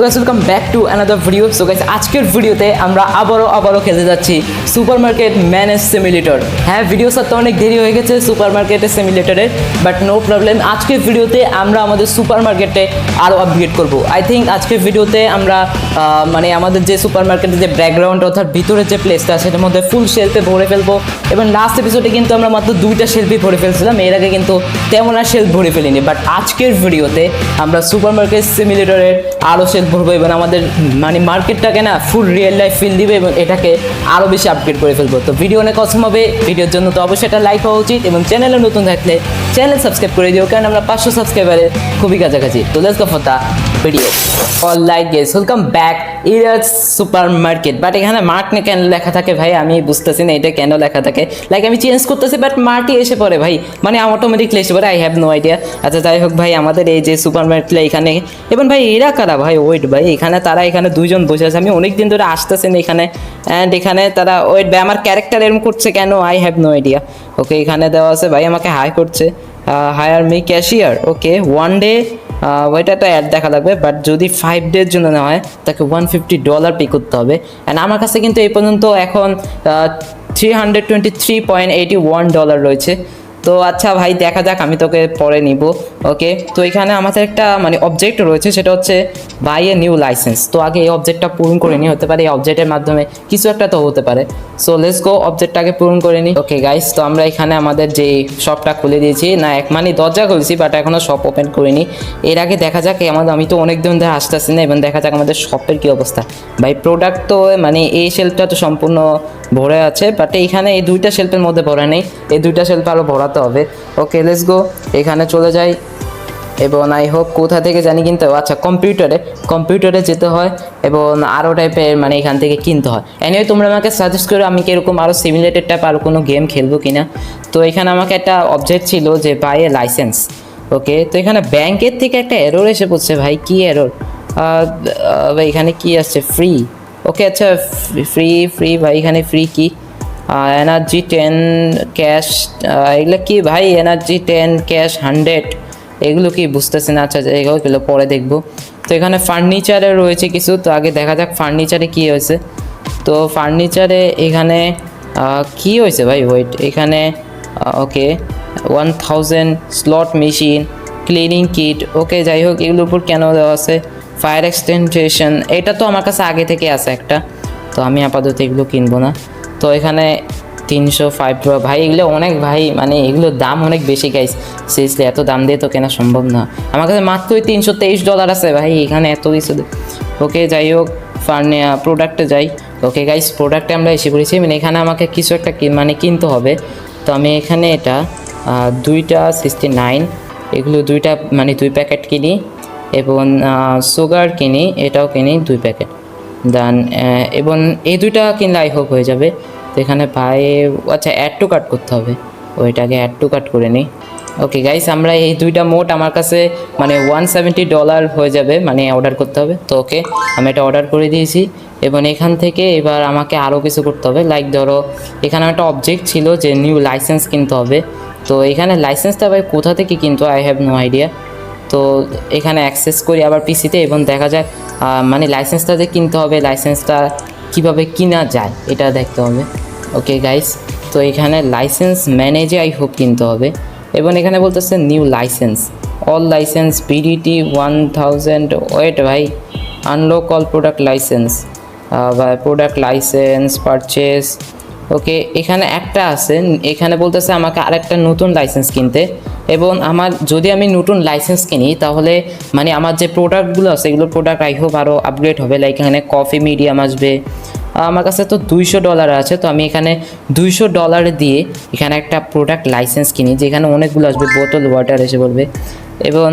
Welcome back to another video. So guys, আজকের ভিডিওতে আমরা আবারও খেলতে যাচ্ছি সুপারমার্কেট ম্যানেজ সিমুলেটর। হ্যাঁ, ভিডিও সাথে অনেক দেরি হয়ে গেছে সুপারমার্কেটের সিমুলেটরের, বাট নো প্রবলেম। আজকের ভিডিওতে আমরা আমাদের সুপারমার্কেটে আরও আপগ্রেড করব। আই থিঙ্ক আজকের ভিডিওতে আমরা মানে আমাদের যে সুপারমার্কেটের যে ব্যাকগ্রাউন্ড অর্থাৎ ভিতরের যে প্লেসটা সেটার মধ্যে ফুল শেলফে ভরে ফেলবো। এবং লাস্ট এপিসোডে কিন্তু আমরা মাত্র 2টা শেলফই ভরে ফেলছিলাম, এর আগে কিন্তু তেমন আর শেলফ ভরে ফেলিনি। বাট আজকের ভিডিওতে আমরা সুপারমার্কেট সিমুলেটরের আরও শেলফ ভরবো এবং আমাদের মানে মার্কেটটাকে না ফুল রিয়েল লাইফ ফিল দিবে এবং এটাকে আরও বেশি আপগ্রেড করে ফেলবো। তো ভিডিও অনেক অসম হবে। ভিডিওর জন্য তো অবশ্যই একটা লাইক হওয়া উচিত এবং চ্যানেলে নতুন থাকলে চ্যানেল সাবস্ক্রাইব করে দিও, কারণ আমরা 500 সাবস্ক্রাইবারের খুবই কাছাকাছি। তো let's go for the video. Alright guys, welcome back Iraj supermarket. But এখানে মার্ক না কেন লেখা থাকে ভাই, আমি বুঝতেছি না এটা কেন লেখা থাকে। লাইক আমি চেঞ্জ করতেছি বাট মার্কই এসে পড়ে ভাই, মানে অটোমেটিকলি এসে পড়ে। I have no idea. আচ্ছা যাই হোক ভাই, আমাদের এই যে সুপারমার্কেটটা এখানে এবং ভাই এরা কারা ভাই? ওয়েট ভাই, এখানে তারা এখানে দুইজন বসে আছে। আমি অনেক দিন ধরে আসতেছি না এখানে, অ্যান্ড এখানে তারা ওয়েট ভাই আমার ক্যারেক্টার এরকম করছে কেন? I have no idea. Okay, এখানে দেওয়া আছে ভাই আমাকে হাই করছে, hire me cashier. Okay, one day ওইটা তো অ্যাড দেখা লাগবে, বাট যদি 5 ডের জন্য নেওয়া হয় তাকে $150 পে করতে হবে। অ্যান্ড আমার কাছে কিন্তু এই পর্যন্ত এখন $323.81 রয়েছে। তো আচ্ছা ভাই, দেখা যাক, আমি তোকে পরে নিব। ওকে, তো এখানে আমাদের একটা মানে অবজেক্ট রয়েছে, সেটা হচ্ছে বাই এ নিউ লাইসেন্স। তো আগে এই অবজেক্টটা পূরণ করে নিই, হতে পারে এই অবজেক্টের মাধ্যমে কিছু একটা তো হতে পারে। সো লেটস গো, অবজেক্টটাকে পূরণ করে নিই। ওকে গাইস, তো আমরা এখানে আমাদের যে শপটা খুলে দিয়েছি, না এক মানে দরজা খুলছি বাট এখনও শপ ওপেন করিনি। এর আগে দেখা যাক আমি তো অনেক দিন ধরে আসতেছি না, এবং দেখা যাক আমাদের শপের কী অবস্থা। ভাই প্রোডাক্ট তো মানে এই শেলফটা তো সম্পূর্ণ ভরে আছে, বাট এইখানে এই 2টা শেলফের মধ্যে ভরা নেই, এই 2টা শেলফ আরও ভরাতে হবে। ওকে লেটস গো, এখানে চলে যাই এবং আই হোপ কোথা থেকে জানি কিনতে হবে। আচ্ছা, কম্পিউটারে যেতে হয় এবং আরও টাইপের মানে এখান থেকে কিনতে হয়। এনিওয়ে তোমরা আমাকে সাজেস্ট করো আমি কীরকম আরও সিমিলেটেড টাইপ আরও কোনো গেম খেলবো কিনা। তো এখানে আমাকে একটা অবজেক্ট ছিল যে বাই এ লাইসেন্স। ওকে, তো এখানে ব্যাংকের থেকে একটা এরর এসে পড়ছে ভাই, কি এরর? ভাই এখানে কি আসছে? ফ্রি। ওকে আচ্ছা, ফ্রি ভাই, এখানে ফ্রি কি? এনার্জি 10 ক্যাশ, এগুলো কি ভাই? এনার্জি 10 ক্যাশ 100, এগুলো কি বুঝতেছি না। আচ্ছা এগুলো পরে দেখবো। তো এখানে ফার্নিচারে রয়েছে কিছু, তো আগে দেখা যাক ফার্নিচারে কি হয়েছে। তো ফার্নিচারে এখানে কি হয়েছে ভাই? ওয়েট, এখানে ওকে 1000 স্লট মেশিন, ক্লিনিং কিট। ওকে যাই হোক, এগুলোর উপর কেন দেওয়া আছে? ফায়ার এক্সটেনশন, এটা তো আমার কাছে আগে থেকে আছে একটা, তো আমি আপাতত এগুলো কিনবো না। তো এখানে 305 ভাই, এগুলো অনেক ভাই, মানে এগুলোর দাম অনেক বেশি গাইস। সিরিয়াসলি এত দাম দিয়ে তো কেনা সম্ভব না। আমার কাছে মাত্রই $323 আছে ভাই, এখানে এত কিছু। ওকে যাই হোক, প্রোডাক্টে যাই। ওকে গাইস, প্রোডাক্টে আমরা এসে পড়েছি, মানে এখানে আমাকে কিছু একটা মানে কিনতে হবে। তো আমি এখানে এটা 2টা 69, এগুলো 2টা মানে 2 প্যাকেট কিনি এবং সুগার কিনি, এটাও কিনি 2 প্যাকেট দেন। এবং এই 2টা কিনলে আই হোপ হয়ে যাবে। তো এখানে ভাই আচ্ছা অ্যাড টু কার্ট করতে হবে, ওইটাকে অ্যাড টু কার্ট করে নিই। ওকে গাইস, আমরা এই 2টা মোট আমার কাছে মানে $170 হয়ে যাবে, মানে অর্ডার করতে হবে। তো ওকে, আমি এটা অর্ডার করে দিয়েছি এবং এখান থেকে এবার আমাকে আরও কিছু করতে হবে। লাইক ধরো এখানে একটা অবজেক্ট ছিল যে নিউ লাইসেন্স কিনতে হবে। তো এখানে লাইসেন্সটা ভাই কোথা থেকে কিনতো? I have no idea. তো এখানে অ্যাক্সেস করি আবার পিসিতে এবং দেখা যাক মানে লাইসেন্সটা যে কিনতে হবে, লাইসেন্সটা কীভাবে কিনা যায় এটা দেখতে হবে। ওকে গাইস, তো এখানে লাইসেন্স ম্যানেজে আই হোপ কিনতে হবে এবং এখানে বলতেছে new license, all license BDT 1000। Wait ভাই, আনলক অল প্রোডাক্ট লাইসেন্স বা প্রোডাক্ট লাইসেন্স পারচেস। ওকে, এখানে একটা আছে, এখানে বলতেছে আমাকে আরেকটা নতুন লাইসেন্স কিনতে। এবং আমার যদি আমি নতুন লাইসেন্স কিনি তাহলে মানে আমার যে প্রোডাক্টগুলো আছে এগুলোর প্রোডাক্ট আই হোপ আরও আপগ্রেড হবে। লাইক এখানে কফি মিডিয়াম আসবে, আমার কাছে তো $200 আছে। তো আমি এখানে $200 দিয়ে এখানে একটা প্রোডাক্ট লাইসেন্স কিনি, যেখানে অনেকগুলো আসবে, বোতল ওয়াটার এসে বলবে। এবং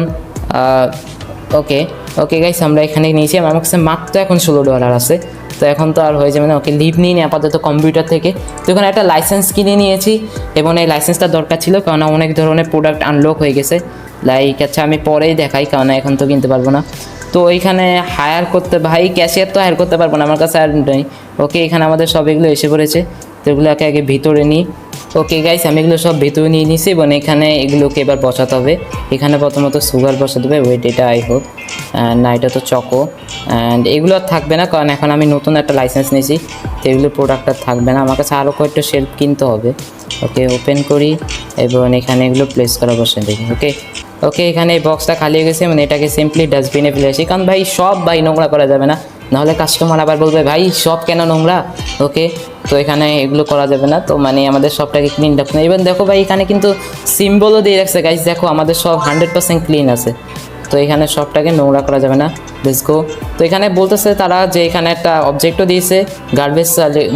ওকে ওকে গাইস, আমরা এখানে নিয়েছি, আমার কাছে মাত্র এখন $16 আছে। তো এখন তো আর হয়ে যাবে না। ওকে, লিভ নিই নি আপাতত কম্পিউটার থেকে। তো এখানে একটা লাইসেন্স কিনে নিয়েছি এবং এই লাইসেন্সটা দরকার ছিল, কারণ অনেক ধরনের প্রোডাক্ট আনলক হয়ে গেছে। লাইক আচ্ছা আমি পরেই দেখাই, কারণ এখন তো কিনতে পারবো না। তো এইখানে হায়ার করতে ভাই, ক্যাশিয়ার তো হায়ার করতে পারবো না, আমার কাছে আর নেই। ওকে, এখানে আমাদের সব এগুলো এসে পড়েছে, তো এগুলোকে আগে ভিতরে নিই। ওকে গাইস, আমি এগুলো সব ভেতরে নিয়ে নিছি এবং এখানে এগুলোকে এবার বসাতে হবে। এখানে প্রথমত সুগার বসাতে হবে, ওয়েট এটা আই হোপ, না এটা তো চকো, অ্যান্ড এগুলো আর থাকবে না কারণ এখন আমি নতুন একটা লাইসেন্স নিয়েছি, তো এগুলো প্রোডাক্ট আর থাকবে না। আমার কাছে আরও কয়েকটা শেল্ফ কিনতে হবে। ওকে, ওপেন করি এবং এখানে এগুলো প্লেস করা বসে দেখি। ওকে ওকে, এখানে এই বক্সটা খালি হয়ে গেছে, মানে এটাকে সিম্পলি ডাস্টবিনে ফেলে আসি, কারণ ভাই সব ভাই নোংরা করা যাবে না, নাহলে কাস্টমার আবার বলবে ভাই সব কেন নোংরা। ওকে, তো এখানে এগুলো করা যাবে না, তো মানে আমাদের সবটাকে ক্লিন রাখতে হবে। এবার দেখো ভাই এখানে কিন্তু সিম্বলও দিয়ে রাখছে গাইস, দেখো আমাদের সব 100% ক্লিন আছে, তো এখানে সবটাকে নোংরা করা যাবে না। Let's go. তো এখানে বলতেছে তারা যে এখানে একটা অবজেক্টও দিয়েছে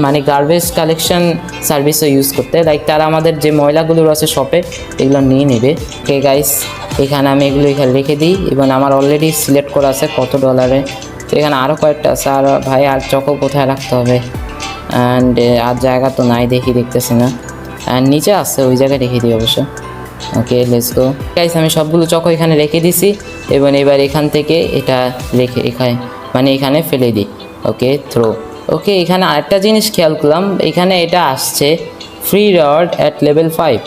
মানে গার্বেজ কালেকশন সার্ভিসও ইউজ করতে, লাইক তারা আমাদের যে ময়লাগুলো আছে শপে এগুলো নিয়ে নেবে। ওকে গাইস, এখানে আমি এগুলো এখানে রেখে দিই এবং আমার অলরেডি সিলেক্ট করা আছে কত ডলারে, তো এখানে আরও কয়েকটা আছে। আর ভাই আর চকো কোথায় রাখতে হবে, অ্যান্ড আর জায়গা তো নাই দেখতেছি না, অ্যান্ড নিচে আসছে ওই জায়গায় রেখে দিই অবশ্য। ওকে লেটস গো গাইস, আমি সবগুলো চকো এখানে রেখে দিছি এবং এবার এখান থেকে এটা রেখে এখানে ফেলে দিই। ওকে থ্রো। ওকে, এখানে আরেকটা জিনিস খেয়াল করলাম, এখানে এটা আসছে free reward at level 5,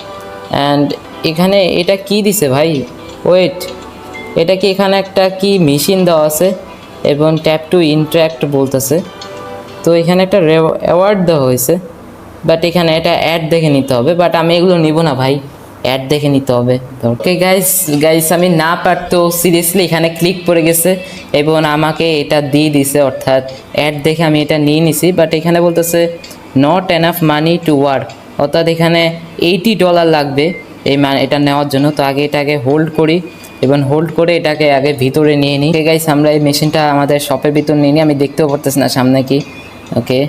and এখানে এটা কি দিছে ভাই, ওয়েট, এটা কি এখানে একটা কি মেশিন দেওয়া আছে এবং ট্যাপ টু ইন্টারাক্ট বলতেছে, তো এখানে একটা অ্যাওয়ার্ড দেওয়া হয়েছে, বাট এখানে এটা অ্যাড দেখে নিতে হবে, বাট আমি এগুলো নিব না ভাই, অ্যাড দেখে নিতে হবে। ওকে গাইস আমি না পারতো সিরিয়াসলি এখানে ক্লিক করে গেছে এবং আমাকে এটা দিয়ে দিছে, অর্থাৎ অ্যাড দেখে আমি এটা নিয়ে নিছি, বাট এখানে বলতেছে not enough money to work, অর্থাৎ এখানে $80 লাগবে এটা নেওয়ার জন্য। তো এটাকে হোল্ড করি এবং হোল্ড করে এটাকে আগে ভিতরে নিয়ে নিই। ওকে গাইস, আমরা এই মেশিনটা আমাদের শপের ভিতর নিয়ে নিই, আমি দেখতেও পারতেছি না সামনে কি। ওকে,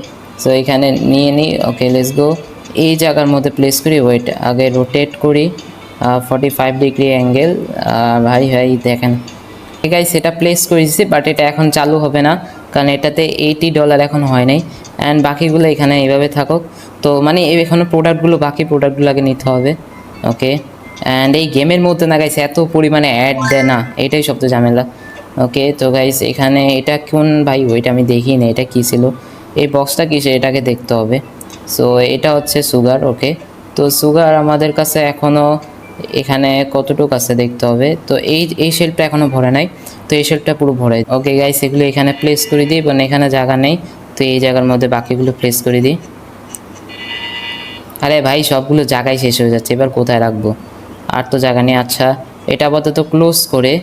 সো এখানে নিয়ে নিই। ওকে লেটস গো, এই জায়গার মধ্যে প্লেস করি, ওয়েট আগে রোটেট করি 45 ডিগ্রি অ্যাঙ্গেল। ভাই দেখেন গাইস এটা প্লেস করে দিচ্ছি, বাট এটা এখন চালু হবে না কারণ এটাতে $80 এখন হয় নাই, অ্যান্ড বাকিগুলো এখানে এইভাবে থাকুক। তো মানে এখানে বাকি প্রোডাক্টগুলো আগে নিতে হবে। ওকে, অ্যান্ড এই গেমের মধ্যে না গাইস এত পরিমাণে অ্যাড দেয় না, এটাই সবচেয়ে ঝামেলা। ওকে, তো গাইস এখানে এটা কোন ভাই, ওইটা আমি দেখিনি এটা কী ছিল, এই বক্সটা কিসে এটাকে দেখতে হবে। সো এটা হচ্ছে সুগার। ওকে, তো সুগার আমাদের কাছে এখনও এখানে কতটুকু আছে দেখতে হবে, তো এই শেলফটা এখনও ভরে নাই, তো এই শেলফটা পুরো ভরে। ওকে গাইস, এগুলো এখানে প্লেস করে দিই এবং এখানে জায়গা নেই, তো এই জায়গার মধ্যে বাকিগুলো প্লেস করে দিই। আরে ভাই সবগুলো জায়গায় শেষ হয়ে যাচ্ছে, এবার কোথায় রাখবো, আর তো জায়গা নেই। আচ্ছা, এটা আপাতত ক্লোজ করে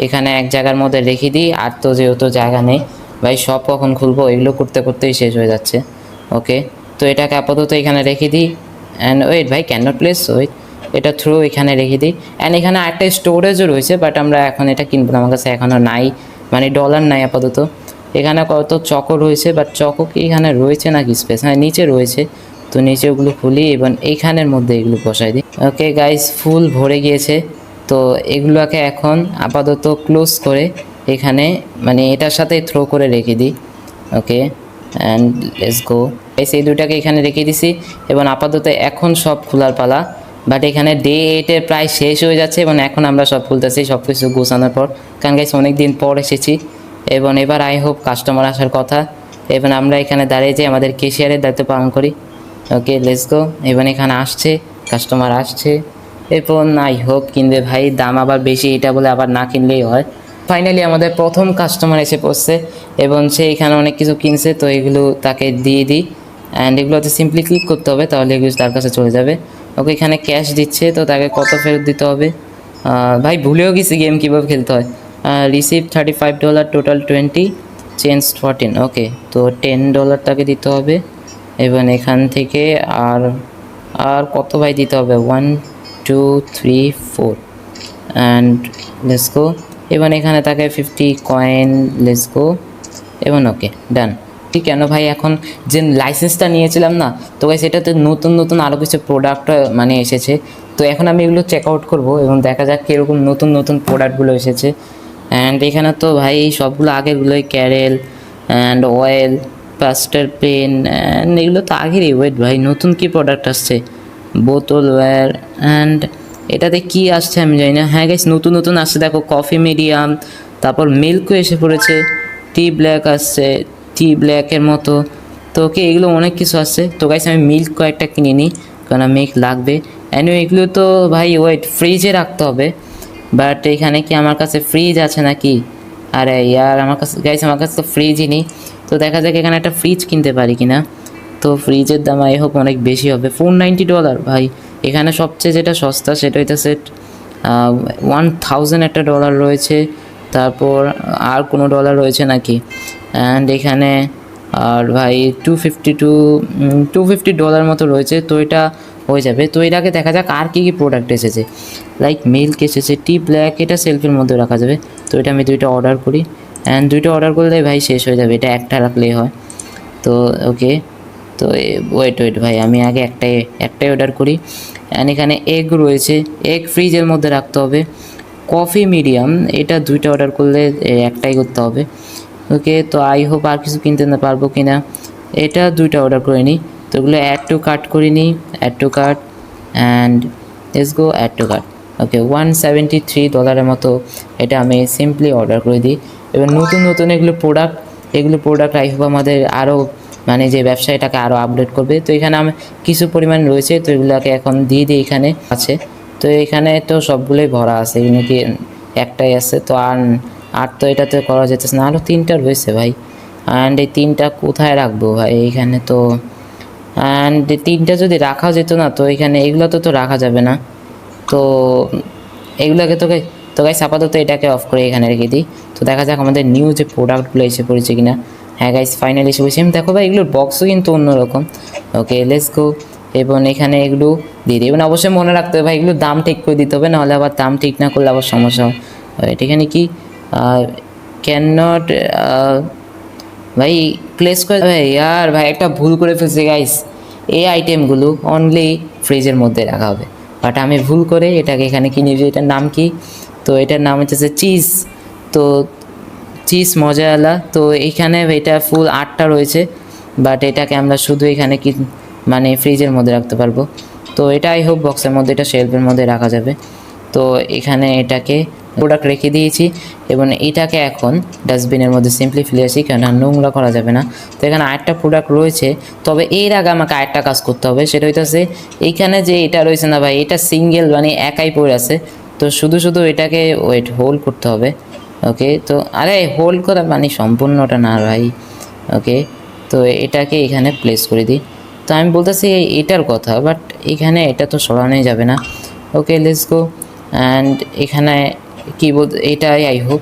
এখানে এক জায়গার মধ্যে রেখে দিই, আর তো যেহেতু জায়গা নেই ভাই সব কখন খুলবো, এগুলো করতে করতেই শেষ হয়ে যাচ্ছে। ওকে, তো এটাকে আপাতত এখানে রেখে দিই, অ্যান্ড ওয়েট ভাই ক্যানট প্লেস, ওয়েট এটা থ্রু এখানে রেখে দিই, অ্যান্ড এখানে একটা স্টোরেজও রয়েছে, বাট আমরা এখন এটা কিনবো না, আমার কাছে এখনও নাই, মানে ডলার নাই আপাতত। এখানে কত চকো রয়েছে, বাট চকো কি এখানে রয়েছে নাকি স্পেস, হ্যাঁ নিচে রয়েছে, তো নিচে ওগুলো খুলি এবং এইখানের মধ্যে এগুলো বসাই দিই। ওকে গাইস, ফুল ভরে গিয়েছে, তো এগুলোকে এখন আপাতত ক্লোজ করে এখানে মানে এটার সাথে থ্রো করে রেখে দিই। ওকে, অ্যান্ড লেটস গো গাইস, এই দুটাকে এখানে রেখে দিছি এবং আপাতত এখন সব খোলার পালা, বাট এখানে ডে 8 প্রায় শেষ হয়ে যাচ্ছে এবং এখন আমরা সব খুলতেছি সব কিছু গোছানোর পর, কারণ গাইস অনেক দিন পর এসেছি এবং এবার আই হোপ কাস্টমার আসার কথা, এবং আমরা এখানে দাঁড়িয়ে যে আমাদের ক্যাশিয়ারের দায়িত্ব পালন করি। ওকে লেটস গো, এবং এখানে আসছে কাস্টমার আসছে এবং আই হোপ কিনবে ভাই, দাম আবার বেশি এটা বলে আবার না কিনলেই হয়। ফাইনালি আমাদের প্রথম কাস্টমার এসে পড়ছে এবং সে এখানে অনেক কিছু কিনছে, তো এগুলো তাকে দিয়ে দিই, অ্যান্ড এগুলোতে সিম্পলি ক্লিক করতে হবে, তাহলে এগুলো তার কাছে চলে যাবে। ওকে, এখানে ক্যাশ দিচ্ছে, তো তাকে কত ফেরত দিতে হবে, ভাই ভুলেও গেছি গেম কীভাবে খেলতে হয়। Receive $35, total 20, change 14। ওকে, তো $10 তাকে দিতে হবে এবং এখান থেকে আর কত ভাই দিতে হবে, 1 2 3 4, অ্যান্ড লেটস গো, এবং এখানে তাকে 50 কয়েন, লেটস গো, এবং ওকে ডান। ঠিক কেন ভাই, এখন যে লাইসেন্সটা নিয়েছিলাম না, তো ভাই সেটাতে নতুন নতুন আরও কিছু প্রোডাক্ট মানে এসেছে, তো এখন আমি এগুলো চেক আউট করবো এবং দেখা যাক কীরকম নতুন নতুন প্রোডাক্টগুলো এসেছে। অ্যান্ড এখানে তো ভাই সবগুলো আগেরগুলোই carol and oil, pastel pen, and এগুলো তো আগেরই। ওয়েট ভাই নতুন কি প্রোডাক্ট আসছে, বোতল ওয়্যার, অ্যান্ড এটাতে কি আসছে আমি জানি না। হ্যাঁ গাইস, নতুন নতুন আসছে, দেখো কফি মিডিয়াম, তারপর মিল্কও এসে পড়েছে, টি ব্ল্যাক আসছে, টি ব্ল্যাকের মতো, তো ওকে এগুলো অনেক কিছু আসছে। তো গাইস আমি মিল্ক কয়েকটা কিনে নিই, কারণ মিল্ক লাগবে। অ্যান্ড এগুলো তো ভাই ওয়েট ফ্রিজে রাখতে হবে, বাট এখানে কি আমার কাছে ফ্রিজ আছে নাকি? আরে ইয়ার আমার কাছে গাইস আমার কাছে তো ফ্রিজই নেই। তো দেখা যাক এখানে একটা ফ্রিজ কিনতে পারি কিনা। তো ফ্রিজের দাম আই হোপ অনেক বেশি হবে, $490 ভাই। এখানে সবচেয়ে যেটা সস্তা সেটা হইতেছে 1000 একটা ডলার রয়েছে, তারপর আর কোনো ডলার রয়েছে নাকি? অ্যান্ড এখানে আর ভাই $250 মতো রয়েছে, তো এটা হয়ে যাবে। তো এর আগে দেখা যাক আর কী কী প্রোডাক্ট এসেছে, লাইক মিল্ক এসেছে, টি ব্ল্যাক, এটা সেলফের মধ্যে রাখা যাবে। তো এটা আমি 2টা অর্ডার করি, অ্যান্ড 2টা অর্ডার করলে ভাই শেষ হয়ে যাবে, এটা একটা রাখলেই হয়। তো ওকে, তো ওয়েট ভাই আমি আগে একটাই অর্ডার করি। অ্যান্ড এখানে এগ রয়েছে, এগ ফ্রিজের মধ্যে রাখতে হবে। কফি মিডিয়াম, এটা 2টা অর্ডার করলে একটাই করতে হবে। ওকে, তো আই হোপ আর কিছু কিনতে না পারবো কি না। এটা 2টা অর্ডার করে নিই, তো এগুলো অ্যাড টু কার্ট করে নিই, add to cart, and let's go add to cart. Okay, $173 মতো এটা আমি সিম্পলি অর্ডার করে দিই। এবার নতুন এগুলো প্রোডাক্ট আই হোপ আমাদের আরও মানে যে ব্যবসায়টাকে আরও আপডেট করবে। তো এখানে আমি কিছু পরিমাণ রয়েছে, তো এগুলোকে এখন দিয়ে দিই। এখানে আছে, তো এখানে তো সবগুলোই ভরা আছে, এখানে কি একটাই আছে, তো আর তো এটাতে করা যেতেছে না, আরও 3টা রয়েছে ভাই। অ্যান্ড এই 3টা কোথায় রাখবো ভাই? এইখানে তো, অ্যান্ড 3টা যদি রাখা যেত না, তো এখানে এগুলো তো রাখা যাবে না। তো এগুলোকে তো গাইস আপাতত এটাকে অফ করে এখানে রেখে দিই। তো দেখা যাক আমাদের নিউ যে প্রোডাক্টগুলো এসে পড়েছে কিনা। হ্যাঁ গাইস ফাইনালি এসে পড়েছে, দেখো ভাই এগুলোর বক্সও কিন্তু অন্যরকম। ওকে লেটস গো, এবং এখানে এগুলো দিয়ে দিই। এবং অবশ্যই মনে রাখতে হবে ভাই এগুলোর দাম ঠিক করে দিতে হবে, নাহলে আবার দাম ঠিক না করলে আবার সমস্যা হয়। এখানে কি ক্যান নট ভাই প্লেস করে ভাই, আর ভাই একটা ভুল করে ফেলছি গাইস। এই আইটেমগুলো অনলি ফ্রিজের মধ্যে রাখা হবে, বাট আমি ভুল করে এটাকে এখানে কিনে দিই। এটার নাম কি? তো এটার নাম হচ্ছে চিজ। তো চিজ মজাওয়ালা, তো এইখানে এটা ফুল 8টা রয়েছে, বাট এটাকে আমরা শুধু এখানে কি মানে ফ্রিজের মধ্যে রাখতে পারবো। তো এটা আই হোপ বক্সের মধ্যে, এটা শেলফের মধ্যে রাখা যাবে। তো এখানে এটাকে প্রোডাক্ট রেখে দিয়েছি, এবং এটাকে এখন ডাস্টবিনের মধ্যে সিম্পলি ফেলে আসি, কেন নোংরা করা যাবে না। তো এখানে আরেকটা প্রোডাক্ট রয়েছে, তবে এর আগে আমাকে আরেকটা কাজ করতে হবে, সেটা হইতেছে এইখানে যে এটা রয়েছে না ভাই, এটা সিঙ্গেল মানে একাই পড়ে আছে। তো শুধু এটাকে ওয়েট হোল্ড করতে হবে। ওকে, তো আরে হোল্ড করা মানে সম্পূর্ণটা না ভাই। ওকে, তো এটাকে এখানে প্লেস করে দিই। তো আমি বলতেছি এটার কথা, বাট এখানে এটা তো সরানোই যাবে না। ওকে লেটস গো, অ্যান্ড এখানে কি এটাই আই হোপ।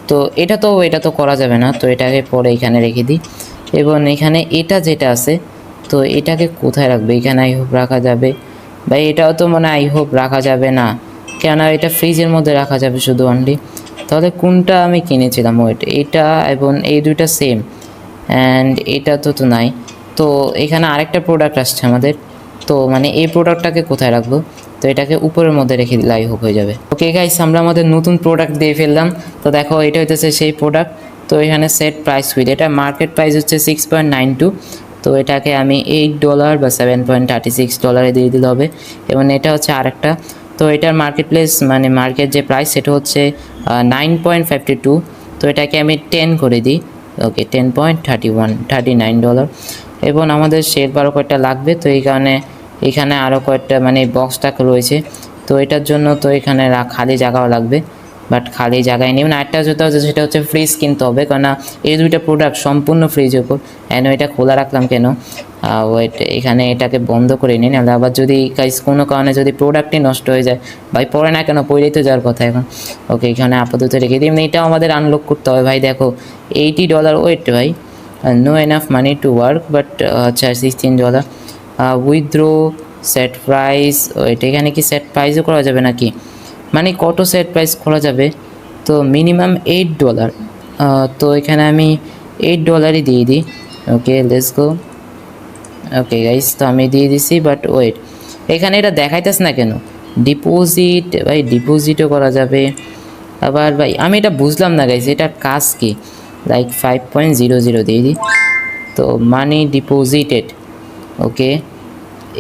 তো এটা তো করা যাবে না, তো এটাকে পরে এখানে রেখে দিই। এবং এখানে এটা যেটা আছে, তো এটাকে কোথায় রাখবে? এখানে আই হোপ রাখা যাবে ভাই, এটাও তো মনে আই হোপ রাখা যাবে না, কেন এটা ফ্রিজের মধ্যে রাখা যাবে শুধু অনলি। তাহলে কোনটা আমি কিনেছিলাম? ওয়েট, এটা এবং এই 2টা সেম, অ্যান্ড এটা তো নাই। তো এখানে আরেকটা প্রোডাক্ট আসছে আমাদের, তো মানে এই প্রোডাক্টটাকে কোথায় রাখবো? তো এটাকে উপরের মধ্যে রেখে দিলে আই হোপ হয়ে যাবে। ওকে গাইস, আমরা আমাদের নতুন প্রোডাক্ট দিয়ে ফেললাম। তো দেখো এটা হইতেছে সেই প্রোডাক্ট। তো এখানে সেট প্রাইস উইথ, এটা মার্কেট প্রাইস হচ্ছে 6.92। তো এটাকে আমি $8 বা $7.36 দিয়ে দিতে হবে। এবং এটা হচ্ছে আরেকটা, তো এটার মার্কেট প্লেস মানে মার্কেট যে প্রাইস সেটা হচ্ছে 9.52। তো এটাকে আমি 10 করে দিই। ওকে, $10.39। এবং আমাদের শেড আরও কয়েকটা লাগবে, তো এই কারণে এখানে আরও কয়েকটা মানে বক্সটা রয়েছে। তো এটার জন্য তো এখানে খালি জায়গাও লাগবে, বাট খালি জায়গায় নেই। মানে আরেকটা যেটা হচ্ছে সেটা হচ্ছে ফ্রিজ কিনতে হবে, কারণ এই 2টা প্রোডাক্ট সম্পূর্ণ ফ্রিজের উপর। অ্যান্ড এটা খোলা রাখলাম কেন? ওয়েট, এখানে এটাকে বন্ধ করে নিন, নাহলে আবার যদি কোনো কারণে যদি প্রোডাক্টই নষ্ট হয়ে যায় ভাই, পরে না কেন, পরেই তো যাওয়ার কথা এখন। ওকে, এখানে আপাতত রেখে দিই। এটাও আমাদের আনলক করতে হবে ভাই। দেখো $80, ওয়েট ভাই, no enough money to work, but আচ্ছা $16। উইথড্রো সেট প্রাইস, ওয়েট এখানে কি সেট প্রাইসও করা যাবে নাকি? মানে কত সেট প্রাইস করা যাবে? তো মিনিমাম $8। তো এখানে আমি $8 দিয়ে দিই। Okay let's go. Okay guys, তো আমি দিয়ে দিছি, বাট ওয়েট এখানে এটা দেখাইতেছ না কেন? ডিপোজিট ভাই, ডিপোজিটও করা যাবে। আবার ভাই আমি এটা বুঝলাম না গাইস, এটা কাজ কি? লাইক 5.00 দিয়ে দিই। তো মানি ডিপোজিটেড। ওকে,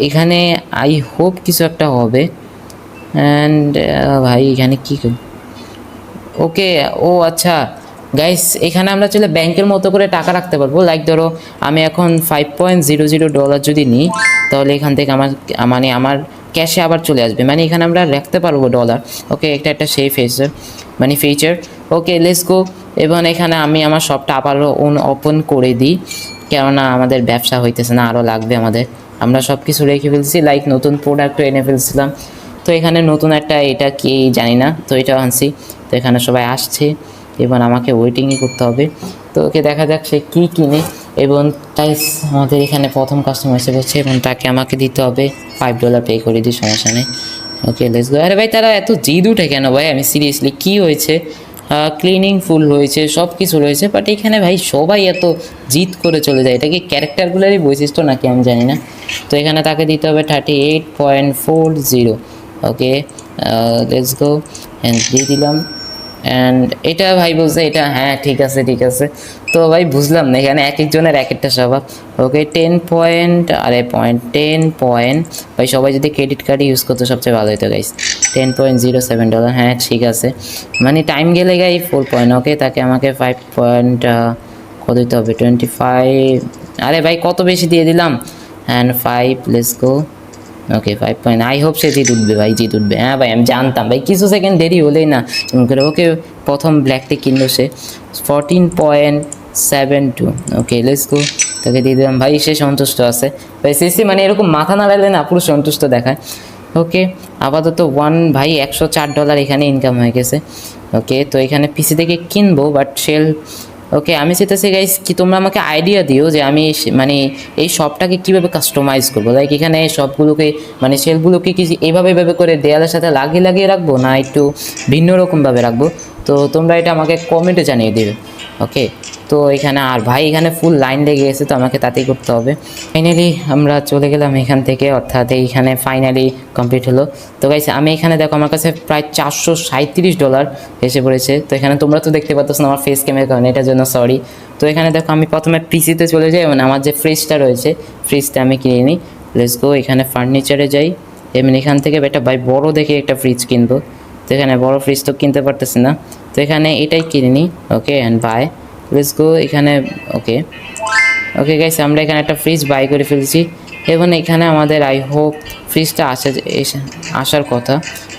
এখানে আই হোপ কিছু একটা হবে। অ্যান্ড ভাই এখানে কী? ওকে, ও আচ্ছা গাইস এখানে আমরা চলে ব্যাংকের মতো করে টাকা রাখতে পারবো। লাইক ধরো আমি এখন $5.00 যদি নিই, তাহলে এখান থেকে আমার ক্যাশে আবার চলে আসবে, মানে এখানে আমরা রাখতে পারবো ডলার। ওকে, একটা সেই ফিচার। Okay, let's go. এবং এখানে আমি আমার শপটা আবারও ওপেন করে দিই, কেননা আমাদের ব্যবসা হইতেছে না, আরও লাগবে আমাদের। আমরা সব কিছু রেখে ফেলছি, লাইক নতুন প্রোডাক্টও এনে ফেলছিলাম। তো এখানে নতুন একটা, এটা কি জানি না, তো এটাও আনছি। তো এখানে সবাই আসছে এবং আমাকে ওয়েটিংই করতে হবে। তো ওকে, দেখা যাক সে কী কিনে। এবং তাই আমাদের এখানে প্রথম কাস্টমার এসে বলছে এবং তাকে আমাকে দিতে হবে $5 পে করে দিই, সমস্যা নেই। ওকে, লেটস গো। আরে ভাই তারা এত জিদ উঠে কেন ভাই? আমি সিরিয়াসলি, কী হয়েছে? ক্লিনিং ফুল রয়েছে, সব কিছু রয়েছে, বাট এখানে ভাই সবাই এত জিদ করে চলে যায়। এটা কি ক্যারেক্টারগুলোরই বৈশিষ্ট্য নাকি আমি জানি না। তো এখানে তাকে দিতে হবে 38.40। ওকে, লেটস গো, অ্যান্ড দিয়ে দিলাম। অ্যান্ড এটা ভাই বলছে এটা, হ্যাঁ ঠিক আছে। তো ভাই বুঝলাম না, এখানে এক একজনের এক একটা স্বভাব। ওকে, 10 পয়েন্ট ভাই সবাই যদি ক্রেডিট কার্ড ইউজ করতো সবচেয়ে ভালো হতো গাইস। $10.07, হ্যাঁ ঠিক আছে, মানে টাইম গেলে গাই 4 পয়েন্ট। ওকে, তাকে আমাকে 5 পয়েন্ট কত দিতে হবে, 25। আরে ভাই কত বেশি দিয়ে দিলাম। And 5, let's go. Okay, 5 point. I hope সে জিত উঠবে ভাই, জিত উঠবে। হ্যাঁ ভাই আমি জানতাম ভাই, কিছু সেকেন্ড দেরি হলেই না এমন করে। ওকে, প্রথম ব্ল্যাকটি কিনলো সে 14.72। ওকে, লেটস গো, তাকে দিয়ে দিলাম। ভাই সে সন্তুষ্ট আছে ভাই। সিসি মানে এরকম মাথা নাড়ালে না পুরো সন্তুষ্ট দেখায়। ওকে, আপাতত ভাই $104 এখানে ইনকাম হয়ে গেছে। ওকে, তো এখানে পিসি থেকে কিনবো, বাট সেল। ওকে, আমি চাইতেছি গাইস কি তোমরা আমাকে আইডিয়া দিও যে আমি মানে এই শপটাকে কীভাবে কাস্টমাইজ করবো। লাইক এখানে সবগুলোকে মানে সেলগুলোকে কি এইভাবে করে দেয়ালের সাথে লাগিয়ে রাখবো, না একটু ভিন্ন রকমভাবে রাখবো। তো তোমরা এটা আমাকে কমেন্টে জানিয়ে দেবে। ওকে, তো এখানে আর ভাই এখানে ফুল লাইন লেগে গেছে, তো আমাকে তাতেই করতে হবে। ফাইনালি আমরা চলে গেলাম এখান থেকে, অর্থাৎ এইখানে ফাইনালি কমপ্লিট হলো। তো গাইস আমি এখানে দেখো আমার কাছে প্রায় $437 এসে পড়েছে। তো এখানে তোমরা তো দেখতে পাচ্ছ না আমার ফেস ক্যামের কারণে, এটার জন্য সরি। তো এখানে দেখো আমি প্রথমে পিসিতে চলে যাই, মানে আমার যে ফ্রিজটা রয়েছে ফ্রিজটা আমি কিনে নিই। লেটস গো, এখানে ফার্নিচারে যাই এবং এখান থেকে একটা ভাই বড় দেখে একটা ফ্রিজ কিনবো। তো এখানে বড় ফ্রিজ তো কিনতে পারতেছি না, তো এখানে এটাই কিনে নিই। ওকে, অ্যান্ড বাই, লেটস গো। এখানে ওকে গাইস আমরা এখানে একটা ফ্রিজ বাই করে ফেলছি এবং এখানে আমাদের আই হোপ ফ্রিজটা আসার কথা।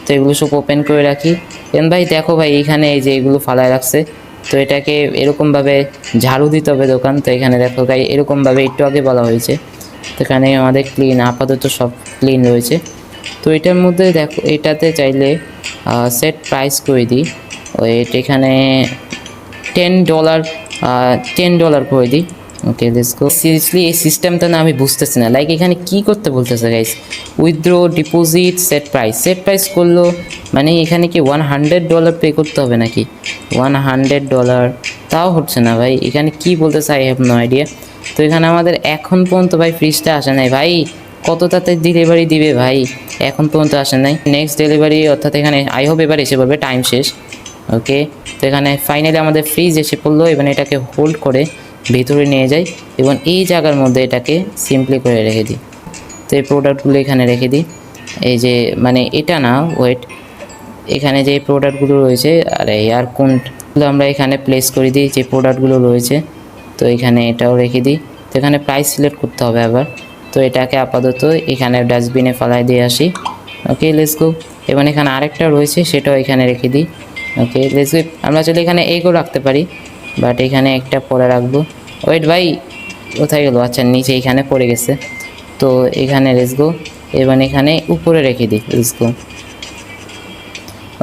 তো এগুলো সব ওপেন করে রাখি। এবং ভাই দেখো ভাই এখানে এই যে এগুলো ফালায় রাখছে, তো এটাকে এরকমভাবে ঝাড়ু দিতে হবে দোকান। তো এখানে দেখো ভাই এরকমভাবে একটু আগে বলা হয়েছে। তো এখানে আমাদের ক্লিন, আপাতত সব ক্লিন রয়েছে। তো এটার মধ্যে দেখো এটাতে চাইলে সেট প্রাইস করে দিই। ওয়েট, এখানে $10 করে দিই। ওকে, লেটস গো। সিরিয়াসলি এই সিস্টেমটা না আমি বুঝতেছি না, লাইক এখানে কি করতে বলতেছে guys. Withdraw, deposit, set price করলো, মানে এখানে কি $100 পে করতে হবে নাকি? $100 তাও হচ্ছে না ভাই, এখানে কি বলতেছে আই হ্যাভ নো আইডিয়া। তো এখানে আমাদের এখন পর্যন্ত ভাই ফ্রিজটা আসে নাই ভাই, কত তাড়াতাড়ি ডেলিভারি দিবে ভাই, এখন পর্যন্ত আসে নাই। নেক্সট ডেলিভারি অর্থাৎ এখানে আই হোপ এবার এসে পড়বে, টাইম শেষ। ওকে, তো এখানে ফাইনালি আমাদের ফ্রিজ এসে পড়লো এবং এটাকে হোল্ড করে ভেতরে নিয়ে যাই এবং এই জায়গার মধ্যে এটাকে সিম্পলি করে রেখে দিই। তো এই প্রোডাক্টগুলো এখানে রেখে দিই, এই যে মানে এটা না, ওয়েট, এখানে যে প্রোডাক্টগুলো রয়েছে, আর আর কোনগুলো আমরা এখানে প্লেস করে দিই যে প্রোডাক্টগুলো রয়েছে। তো এখানে এটাও রেখে দিই। তো এখানে প্রাইস সিলেক্ট করতে হবে আবার। তো এটাকে আপাতত এখানে ডাস্টবিনে ফেলাই দিয়ে আসি। ওকে, লেটস গো। এবং এখানে আরেকটা রয়েছে সেটাও এখানে রেখে দিই। ওকে, লেটস গো। আমরা চলে এখানে এগও রাখতে পারি, বাট এখানে একটা পরে রাখবো। ওয়েট ভাই কোথায় গেলো? আচ্ছা নিচে এখানে পড়ে গেছে। তো এখানে লেটস গো, এবং এখানে উপরে রেখে দিই, let's go.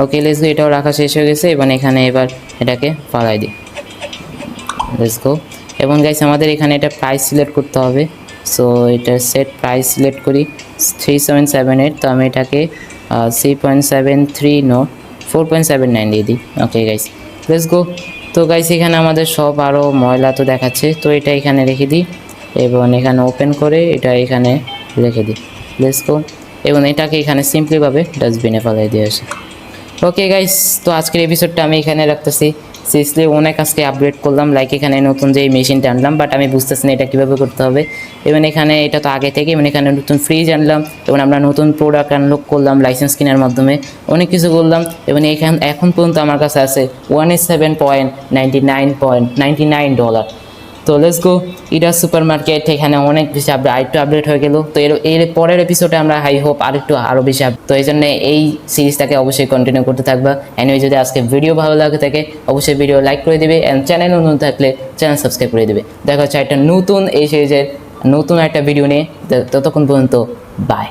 Okay, let's go, এটাও রাখা শেষ হয়ে গেছে এবং এখানে এবার এটাকে ফালাই দিই, লেটস গো। এবং গাইস আমাদের এখানে এটা প্রাইস সিলেক্ট করতে হবে। সো এটা সেট প্রাইস সিলেক্ট করি 3778। তো আমি এটাকে 3.73 নো 4.79 দিয়ে দিই। Okay guys, let's go. তো গাইস এখানে আমাদের সব আরও ময়লা তো দেখাচ্ছে, তো এটা এখানে রেখে দিই এবং এখানে ওপেন করে এটা এখানে রেখে দিই, লেটস গো। এবং এটাকে এখানে সিম্পলিভাবে ডাস্টবিনে ফেলাই দিয়ে আসি। ওকে গাইস, তো আজকের এপিসোডটা আমি এখানে রাখতেছি। সিরিয়াসলি অনেক আজকে আপগ্রেড করলাম, লাইক এখানে নতুন যে মেশিনটা আনলাম, বাট আমি বুঝতেছি না এটা কীভাবে করতে হবে। এবং এখানে এটা তো আগে থেকে, এবং এখানে নতুন ফ্রিজ আনলাম, এবং আমরা নতুন প্রোডাক্ট আনলক করলাম লাইসেন্স কেনার মাধ্যমে, অনেক কিছু করলাম। এবং এখন পর্যন্ত আমার কাছে আছে $107.99 তো let's go Ida super market. এখানে অনেক বেশি আরেকটু আপডেট হয়ে গেল। তো এর পরের এপিসোডে আমরা হাই হোপ আরও বেশি তো এই জন্য এই সিরিজটাকে অবশ্যই কন্টিনিউ করতে থাকবা। এনিওয়ে যদি আজকে ভিডিও ভালো লাগে থাকে অবশ্যই ভিডিও লাইক করে দিবে, অ্যান্ড চ্যানেল নতুন থাকলে চ্যানেল সাবস্ক্রাইব করে দিবে। দেখা হচ্ছে একটা নতুন এই সিরিজের নতুন একটা ভিডিও নিয়ে, ততক্ষণ পর্যন্ত বাই।